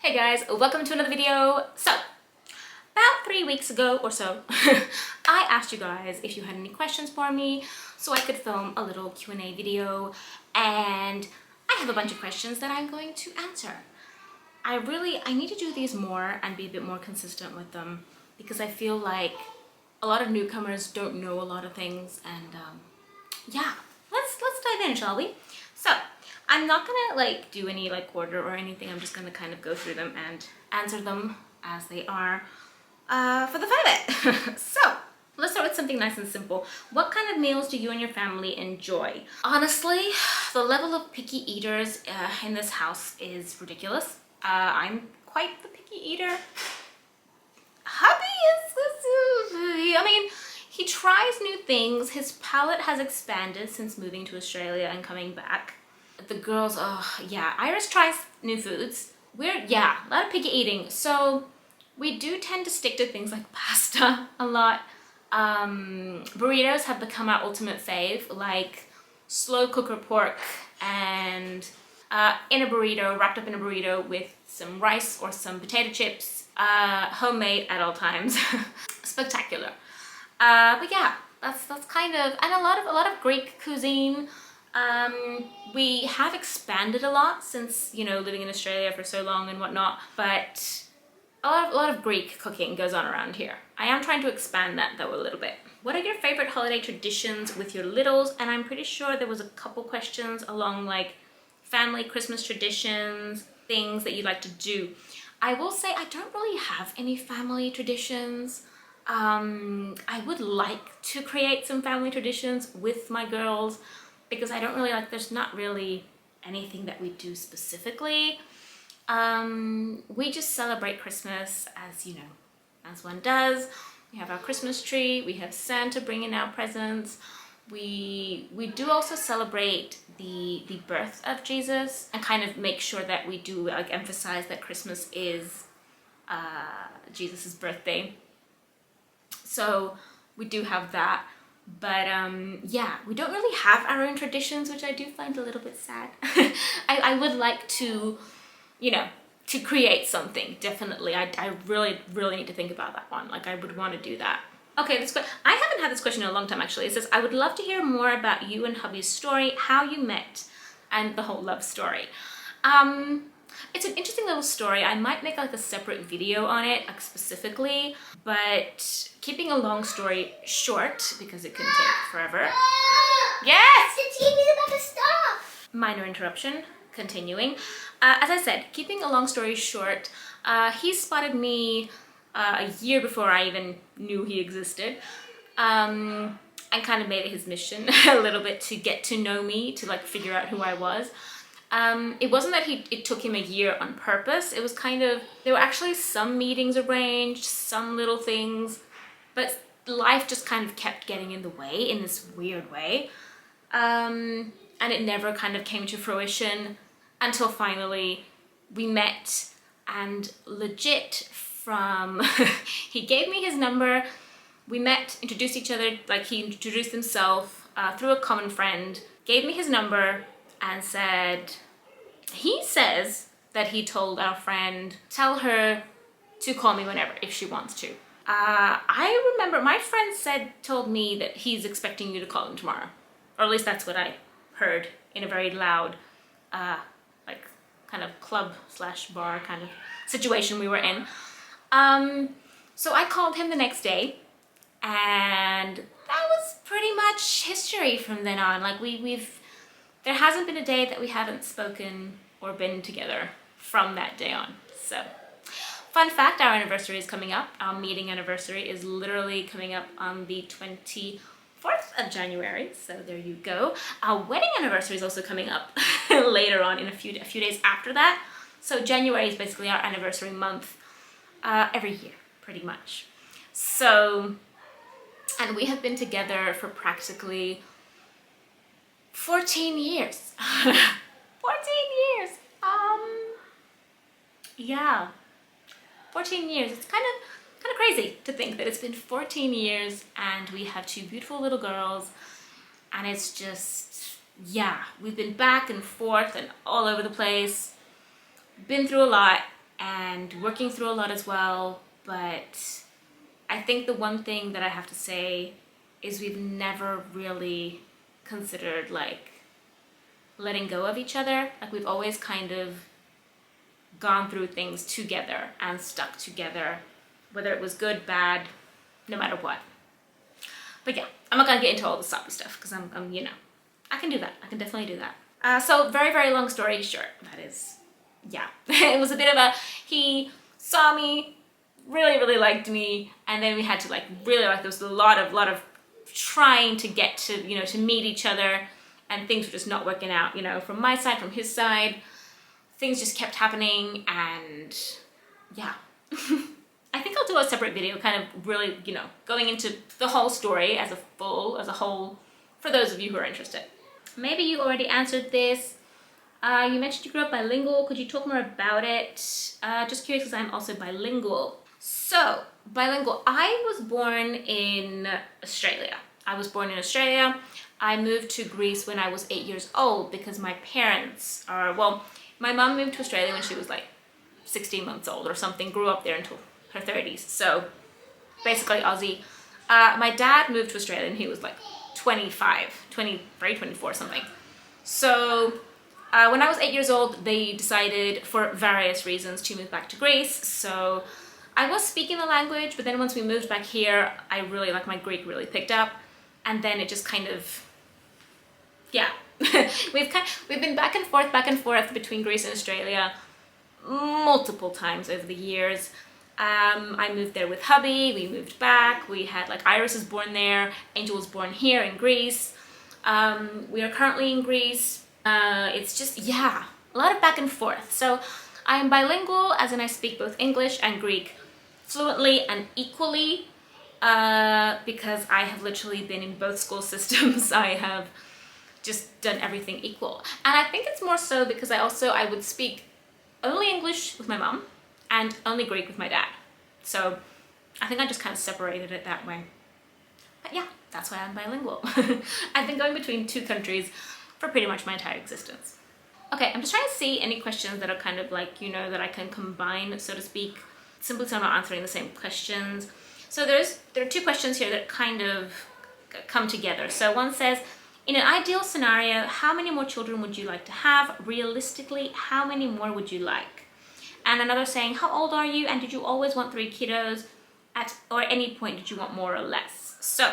Hey guys, welcome to another video. So, about 3 weeks ago or so, I asked you guys if you had any questions for me so I could film a little Q&A video, and I have a bunch of questions that I'm going to answer. I need to do these more and be a bit more consistent with them because I feel like a lot of newcomers don't know a lot of things, and yeah, let's dive in, shall we? So, I'm not gonna do any order or anything. I'm just gonna kind of go through them and answer them as they are for the fun of it. So let's start with something nice and simple. What kind of meals do you and your family enjoy? Honestly, the level of picky eaters in this house is ridiculous. I'm quite the picky eater. Hubby I mean, he tries new things. His palate has expanded since moving to Australia and coming back. The girls, oh yeah, Iris tries new foods. A lot of picky eating. So we do tend to stick to things like pasta a lot. Burritos have become our ultimate fave, like slow cooker pork and in a burrito, wrapped up in a burrito with some rice or some potato chips, homemade at all times. Spectacular. But yeah, that's kind of, and a lot of Greek cuisine. We have expanded a lot since, living in Australia for so long and whatnot, but a lot of Greek cooking goes on around here. I am trying to expand that though a little bit. What are your favorite holiday traditions with your littles? And I'm pretty sure there was a couple questions along family Christmas traditions, things that you'd like to do. I will say I don't really have any family traditions. I would like to create some family traditions with my girls, because I don't really there's not really anything that we do specifically. We just celebrate Christmas as one does. We have our Christmas tree, we have Santa bringing out presents. We do also celebrate the birth of Jesus and kind of make sure that we do emphasize that Christmas is Jesus's birthday. So we do have that. But yeah, we don't really have our own traditions, which I do find a little bit sad. I would like to, to create something, definitely. I really need to think about that one. I would want to do that. Okay, I haven't had this question in a long time, actually. It says, I would love to hear more about you and hubby's story, how you met, and the whole love story. It's an interesting little story. I might make a separate video on it specifically, but keeping a long story short, because it can take forever. Yes! The TV's about to stop! Minor interruption, continuing. As I said, keeping a long story short, he spotted me a year before I even knew he existed, and kind of made it his mission a little bit to get to know me, to figure out who I was. It wasn't that it took him a year on purpose. It was there were actually some meetings arranged, some little things, but life just kind of kept getting in the way in this weird way. And it never kind of came to fruition until finally we met, and legit from, he gave me his number, we met, introduced each other, he introduced himself through a common friend, gave me his number, and he says that he told our friend, tell her to call me whenever, if she wants to. I remember my friend told me that he's expecting you to call him tomorrow. Or at least that's what I heard in a very loud, kind of club/bar kind of situation we were in. So I called him the next day, and that was pretty much history from then on. There hasn't been a day that we haven't spoken or been together from that day on. So, fun fact, our anniversary is coming up. Our meeting anniversary is literally coming up on the 24th of January. So there you go. Our wedding anniversary is also coming up later on in a few days after that. So January is basically our anniversary month every year, pretty much. So, and we have been together for practically 14 years. 14 years. Yeah. 14 years. It's kind of crazy to think that it's been 14 years and we have two beautiful little girls, and it's just, we've been back and forth and all over the place, been through a lot, and and working through a lot as well. But I think the one thing that I have to say is we've never really considered like letting go of each other. Like we've always kind of gone through things together and stuck together, whether it was good, bad, no matter what. But yeah, I'm not gonna get into all the soppy stuff because I'm you know, I can do that. I can definitely do that. So very, very long story short, that is, yeah. It was a bit of a, he saw me, really, really liked me, and then we had to like really like, there was a lot of trying to get to, you know, to meet each other, and things were just not working out, you know, from my side, from his side. Things just kept happening, and yeah. I think I'll do a separate video kind of really, you know, going into the whole story as a whole, for those of you who are interested. Maybe you already answered this. You mentioned you grew up bilingual. Could you talk more about it? Just curious because I'm also bilingual. So, bilingual. I was born in Australia. I moved to Greece when I was 8 years old because my parents are, well, my mom moved to Australia when she was like 16 months old or something, grew up there until her 30s. So basically Aussie. My dad moved to Australia and he was like 23, 24 something. So when I was 8 years old, they decided for various reasons to move back to Greece. So I was speaking the language, but then once we moved back here, I really, like, my Greek really picked up. And then it just kind of, yeah. We've been back and forth between Greece and Australia multiple times over the years. I moved there with hubby, we moved back, we had, like, Iris was born there, Angel was born here in Greece. We are currently in Greece. It's just, yeah, a lot of back and forth. So I am bilingual, as in I speak both English and Greek fluently and equally, because I have literally been in both school systems. I have just done everything equal. And I think it's more so because I would speak only English with my mom and only Greek with my dad. So I think I just kind of separated it that way. But yeah, that's why I'm bilingual. I've been going between two countries for pretty much my entire existence. Okay, I'm just trying to see any questions that are kind of like, you know, that I can combine, so to speak, simply so I'm not answering the same questions. So there are two questions here that kind of come together. So one says, in an ideal scenario, how many more children would you like to have? Realistically, how many more would you like? And another saying, how old are you? And did you always want 3 kiddos? Or at any point, did you want more or less? So,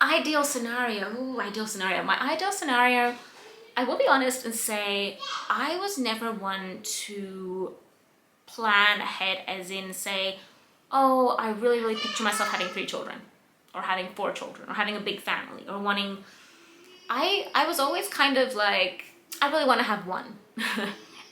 ideal scenario. Ooh, ideal scenario. My ideal scenario, I will be honest and say, I was never one to plan ahead, as in say, oh, I really, really picture myself having 3 children, or having 4 children, or having a big family, or wanting... I was always kind of like, I really want to have one.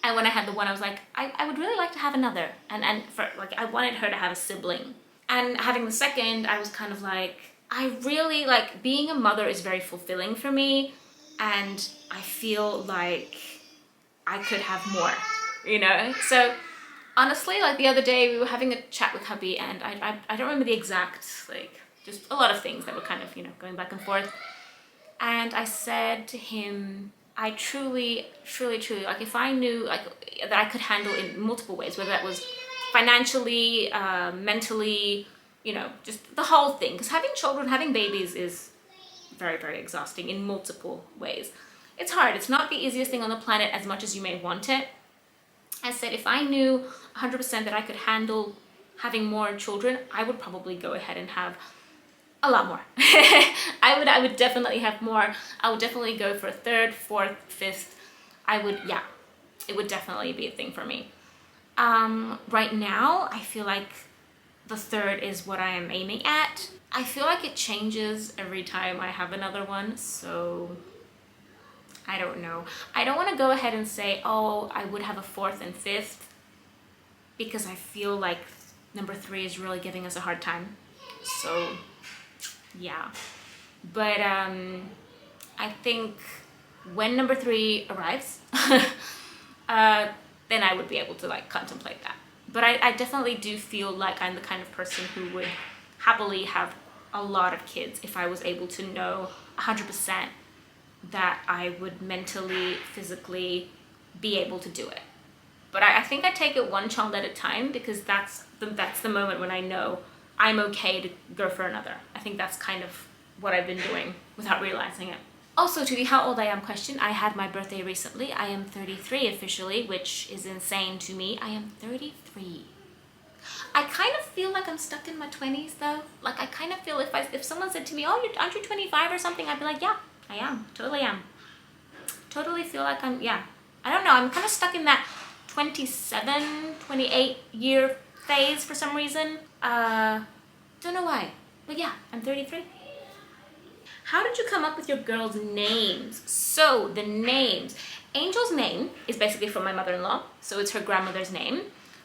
And when I had the one, I was like, I would really like to have another. And for, like, I wanted her to have a sibling. And having the second, I was kind of like, I really, like, being a mother is very fulfilling for me. And I feel like I could have more, you know? So honestly, like the other day we were having a chat with hubby, and I don't remember the exact, like, just a lot of things that were kind of, you know, going back and forth. And I said to him, I truly, like, if I knew, like, that I could handle in multiple ways, whether that was financially, mentally, you know, just the whole thing. Because having children, having babies is very, very exhausting in multiple ways. It's hard. It's not the easiest thing on the planet as much as you may want it. I said, if I knew 100% that I could handle having more children, I would probably go ahead and have a lot more. I would definitely have more. I would definitely go for a 3rd, 4th, 5th. Yeah, it would definitely be a thing for me. Right now, I feel like the 3rd is what I am aiming at. I feel like it changes every time I have another one, so I don't know. I don't want to go ahead and say, oh, I would have a 4th and 5th, because I feel like number 3 is really giving us a hard time. So yeah, but I think when number 3 arrives, then I would be able to, like, contemplate that. But I definitely do feel like I'm the kind of person who would happily have a lot of kids if I was able to know 100% that I would mentally, physically be able to do it. But I think I take it one child at a time, because that's the moment when I know I'm okay to go for another. I think that's kind of what I've been doing without realizing it. Also, to the how old I am question, I had my birthday recently. I am 33 officially, which is insane to me. I am 33. I kind of feel like I'm stuck in my 20s though. Like, I kind of feel if someone said to me, oh, aren't you 25 or something? I'd be like, yeah, I am. Totally am. Totally feel like yeah. I don't know. I'm kind of stuck in that 27, 28 year phase for some reason. Don't know why. But yeah, I'm 33. How did you come up with your girls' names? So the names. Angel's name is basically from my mother-in-law, so it's her grandmother's name.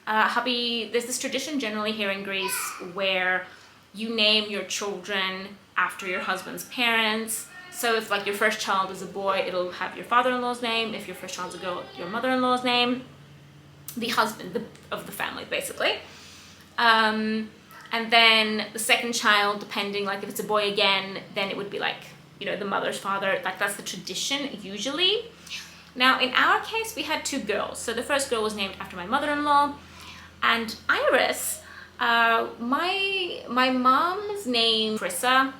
Hubby, there's this tradition generally here in Greece where you name your children after your husband's parents. So if like your first child is a boy, it'll have your father-in-law's name. If your first child's a girl, your mother-in-law's name. The husband of the family, basically. And then the second child, depending, like if it's a boy again, then it would be like, you know, the mother's father. Like that's the tradition usually. Now in our case, we had 2 girls. So the first girl was named after my mother-in-law, and Iris, my mom's name, Chrissa,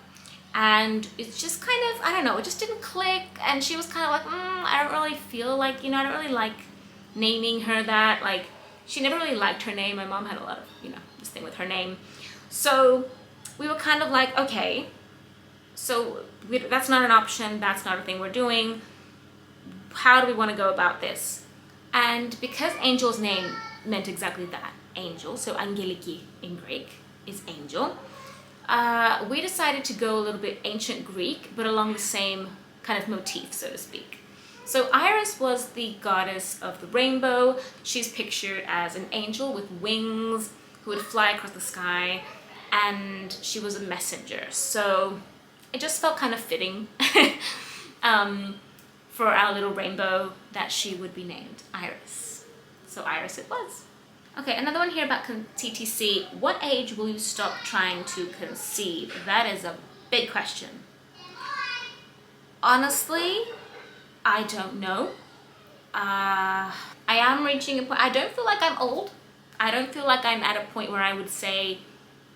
and it's just kind of, I don't know, it just didn't click. And she was kind of like, I don't really feel like, you know, I don't really like naming her that. Like, she never really liked her name. My mom had a lot of, you know, this thing with her name. So we were kind of like, okay, so that's not an option. That's not a thing we're doing. How do we want to go about this? And because Angel's name meant exactly that, angel, so Angeliki in Greek is angel, we decided to go a little bit ancient Greek, but along the same kind of motif, so to speak. So Iris was the goddess of the rainbow. She's pictured as an angel with wings who would fly across the sky, and she was a messenger. So it just felt kind of fitting for our little rainbow that she would be named Iris. So Iris it was. Okay, another one here about TTC. What age will you stop trying to conceive? That is a big question. Honestly, I don't know. I am reaching a point. I don't feel like I'm old. I don't feel like I'm at a point where I would say,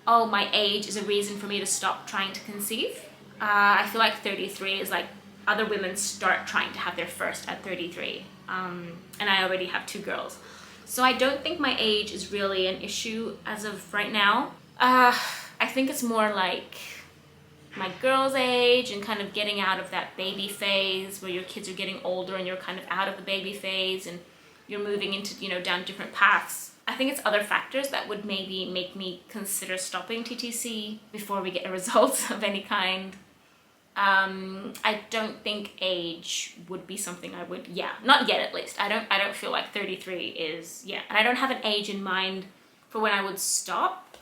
oh, my age is a reason for me to stop trying to conceive. I feel like 33 is like other women start trying to have their first at 33. And I already have 2 girls. So I don't think my age is really an issue as of right now. I think it's more like my girl's age and kind of getting out of that baby phase where your kids are getting older and you're kind of out of the baby phase and you're moving into, you know, down different paths. I think it's other factors that would maybe make me consider stopping TTC before we get a result of any kind. I don't think age would be something I would, not yet at least. I don't feel like 33 is, and I don't have an age in mind for when I would stop.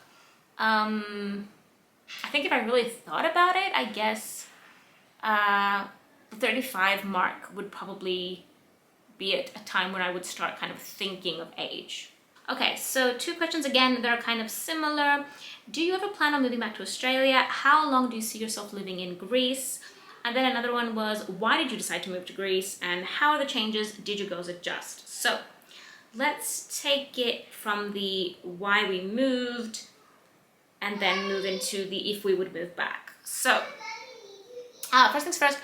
I think if I really thought about it, I guess the 35 mark would probably be at a time when I would start kind of thinking of age. Okay, so 2 questions again that are kind of similar. Do you ever plan on moving back to Australia? How long do you see yourself living in Greece? And then another one was, why did you decide to move to Greece? And how are the changes? Did your goals adjust? So let's take it from the why we moved and then move into the if we would move back. So first things first,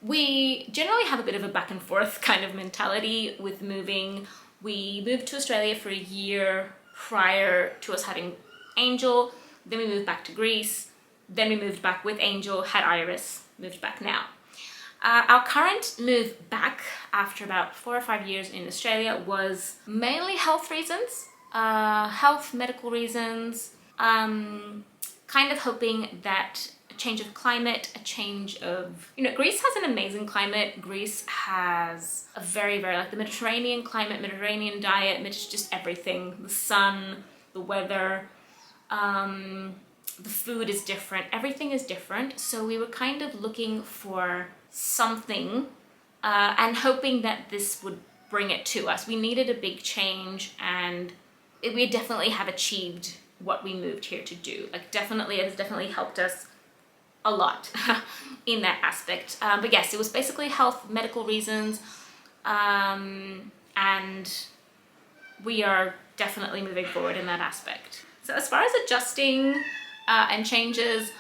we generally have a bit of a back and forth kind of mentality with moving. We moved to Australia for a year prior to us having Angel, then we moved back to Greece, then we moved back with Angel, had Iris, moved back now. Our current move back after about 4 or 5 years in Australia was mainly health reasons, medical reasons, kind of hoping that a change of climate, a change of, you know, Greece has an amazing climate. Greece has a very, very, like the Mediterranean climate, Mediterranean diet, just everything, the sun, the weather, the food is different, everything is different. So we were kind of looking for something and hoping that this would bring it to us. We needed a big change, and we definitely have achieved what we moved here to do. Like, definitely, it has definitely helped us a lot in that aspect. But yes, it was basically health, medical reasons, and we are definitely moving forward in that aspect. So as far as adjusting and changes,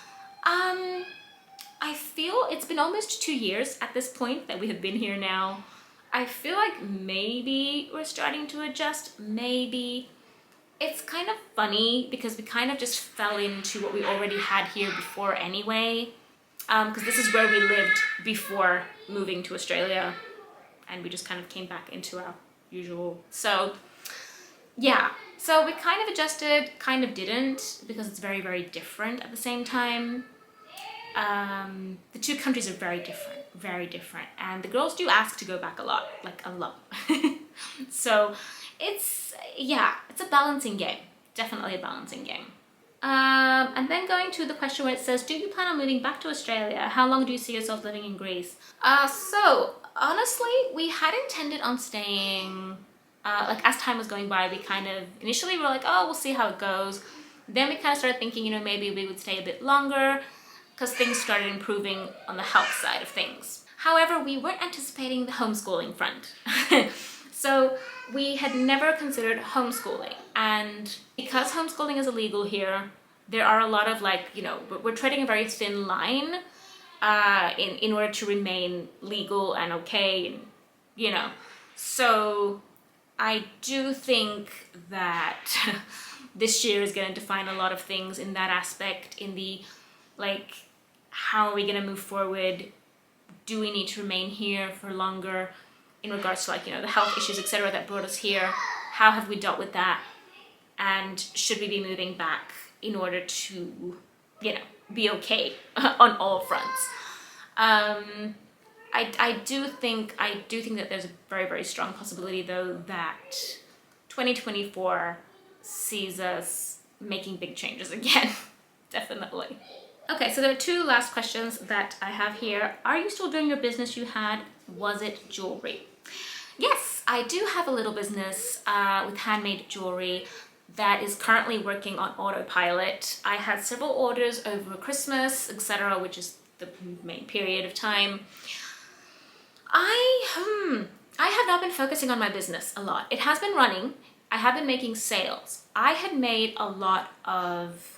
I feel it's been almost 2 years at this point that we have been here now. I feel like maybe we're starting to adjust, maybe. It's kind of funny because we kind of just fell into what we already had here before anyway. Because this is where we lived before moving to Australia, and we just kind of came back into our usual. So yeah, so we kind of adjusted, kind of didn't, because it's very, very different at the same time. The two countries are very different, and the girls do ask to go back a lot, like a lot. So it's, yeah, it's a balancing game, definitely a balancing game. And then going to the question where it says, do you plan on moving back to Australia? How long do you see yourself living in Greece? So honestly, we had intended on staying, like as time was going by, we kind of, initially we were like, oh, we'll see how it goes. Then we kind of started thinking, you know, maybe we would stay a bit longer because things started improving on the health side of things. However, we weren't anticipating the homeschooling front. So we had never considered homeschooling, and because homeschooling is illegal here, there are a lot of, like, you know, we're treading a very thin line in order to remain legal and okay, and, you know. So I do think that this year is going to define a lot of things in that aspect, in the, like, how are we going to move forward? Do we need to remain here for longer? In regards to, like, you know, the health issues, etc., that brought us here, how have we dealt with that? And should we be moving back in order to, you know, be okay on all fronts? I do think that there's a very, very strong possibility, though, that 2024 sees us making big changes again. Definitely. Okay, so there are two last questions that I have here. Are you still doing your business you had? Was it jewelry? Yes, I do have a little business with handmade jewelry that is currently working on autopilot. I had several orders over Christmas, etc., which is the main period of time. I have not been focusing on my business a lot. It has been running. I have been making sales. I had made a lot of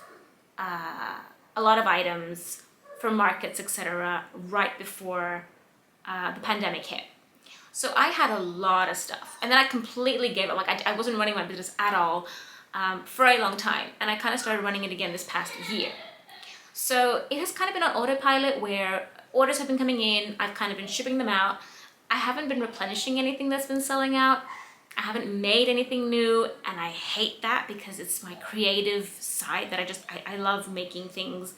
items for markets, etc., right before the pandemic hit. So I had a lot of stuff, and then I completely gave up. Like, I wasn't running my business at all for a long time, and I kind of started running it again this past year. So it has kind of been on autopilot, where orders have been coming in, I've kind of been shipping them out. I haven't been replenishing anything that's been selling out. I haven't made anything new, and I hate that because it's my creative side that I love making things.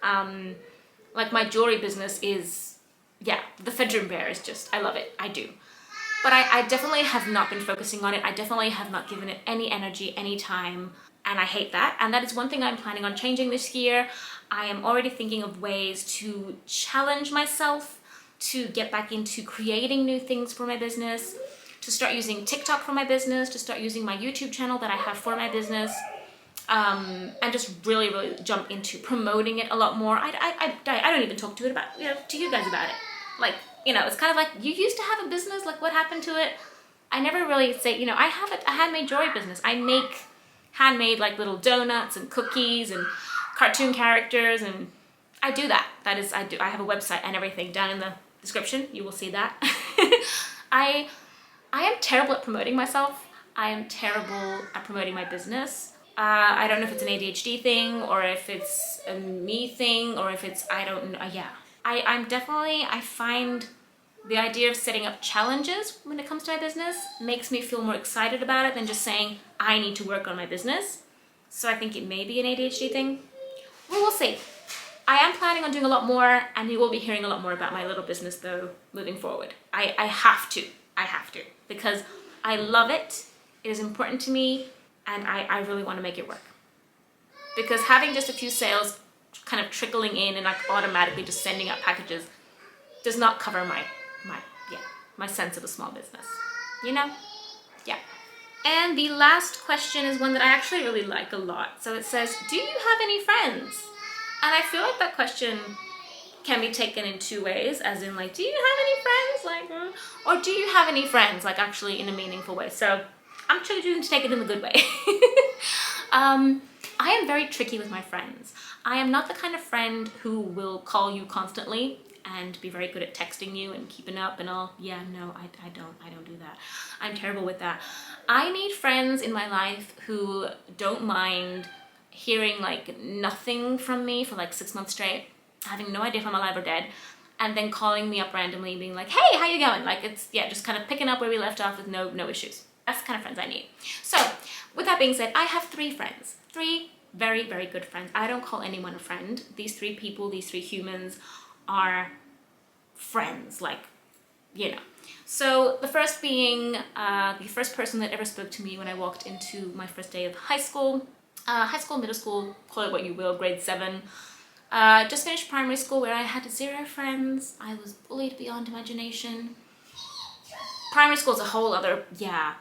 Like, my jewelry business is, yeah, the Fedroom Bear is just, I love it, I do. But I definitely have not been focusing on it. I definitely have not given it any energy, any time, and I hate that. And that is one thing I'm planning on changing this year. I am already thinking of ways to challenge myself to get back into creating new things for my business, to start using TikTok for my business, to start using my YouTube channel that I have for my business, and just really, really jump into promoting it a lot more. I don't even talk to it about, you know, to you guys about it. Like, you know, it's kind of like, you used to have a business, like, what happened to it? I never really say, you know, I have a handmade jewelry business. I make handmade, like, little donuts and cookies and cartoon characters, and I do that. That is, I do. I have a website and everything down in the description. You will see that. I am terrible at promoting myself. I am terrible at promoting my business. I don't know if it's an ADHD thing, or if it's a me thing, or if it's, I don't know. Yeah. I'm definitely, I find the idea of setting up challenges when it comes to my business makes me feel more excited about it than just saying, I need to work on my business. So I think it may be an ADHD thing. Well, we'll see. I am planning on doing a lot more, and you will be hearing a lot more about my little business, though, moving forward. I have to, because I love it. It is important to me, and I really want to make it work. Because having just a few sales kind of trickling in and, like, automatically just sending out packages does not cover my sense of a small business, you know? Yeah. And the last question is one that I actually really like a lot. So it says, do you have any friends? And I feel like that question can be taken in two ways, as in, like, do you have any friends? Like, or do you have any friends, like, actually in a meaningful way? So I'm choosing to take it in the good way. I am very tricky with my friends. I am not the kind of friend who will call you constantly and be very good at texting you and keeping up and all. Yeah, no, I don't do that. I'm terrible with that. I need friends in my life who don't mind hearing like nothing from me for like 6 months straight, having no idea if I'm alive or dead, and then calling me up randomly being like, hey, how you going? Like, it's, yeah, just kind of picking up where we left off with no issues. That's the kind of friends I need. So with that being said, I have 3 friends, 3 very, very good friends. I don't call anyone a friend. These 3 people, these 3 humans are friends, like, you know. So the first being the first person that ever spoke to me when I walked into my first day of high school, middle school, call it what you will, grade 7. Just finished primary school where I had 0 friends. I was bullied beyond imagination. Primary school is a whole other, yeah.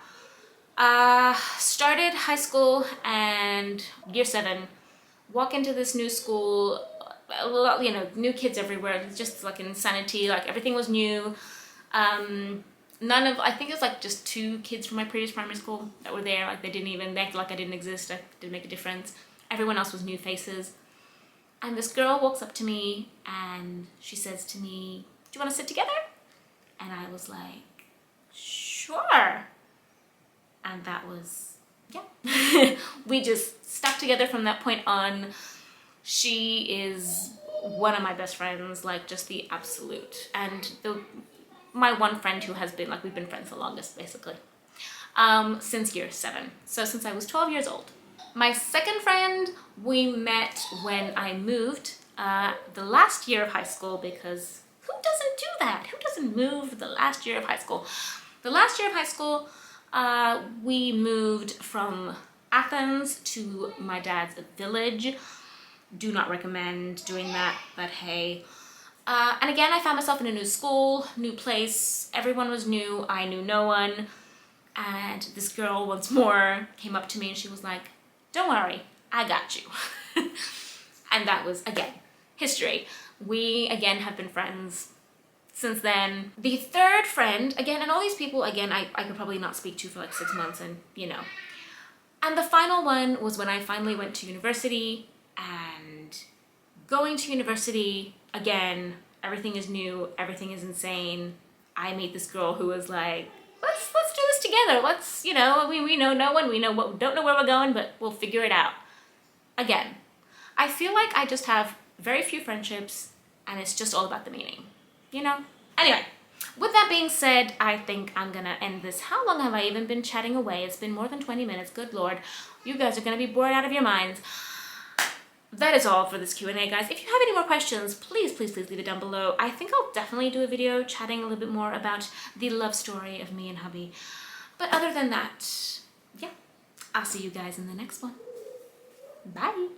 Started high school and year 7, walk into this new school, a lot, you know, new kids everywhere. It's just like insanity, like everything was new. I think it was like just 2 kids from my previous primary school that were there. Like they acted like I didn't exist. I didn't make a difference. Everyone else was new faces. And this girl walks up to me and she says to me, do you want to sit together? And I was like, sure. And that was, yeah. We just stuck together from that point on. She is one of my best friends, like just the absolute. And my one friend who has been, like, we've been friends the longest, basically, since year 7. So since I was 12 years old. My second friend, we met when I moved the last year of high school, because who doesn't do that? Who doesn't move the last year of high school? The last year of high school, we moved from Athens to my dad's village. Do not recommend doing that, but hey. And again, I found myself in a new school, new place. Everyone was new. I knew no one. And this girl once more came up to me and she was like, don't worry, I got you. And that was, again, history. We, again, have been friends since then. The third friend, again, and all these people, again, I could probably not speak to for like 6 months, and you know. And the final one was when I finally went to university, and going to university, again, everything is new, everything is insane. I meet this girl who was like, let's do this together. Let's, you know, we know no one, don't know where we're going, but we'll figure it out. Again, I feel like I just have very few friendships and it's just all about the meaning, you know? Anyway, with that being said, I think I'm gonna end this. How long have I even been chatting away? It's been more than 20 minutes, good Lord. You guys are gonna be bored out of your minds. That is all for this Q&A, guys. If you have any more questions, please leave it down below. I think I'll definitely do a video chatting a little bit more about the love story of me and hubby. But other than that, yeah, I'll see you guys in the next one. Bye.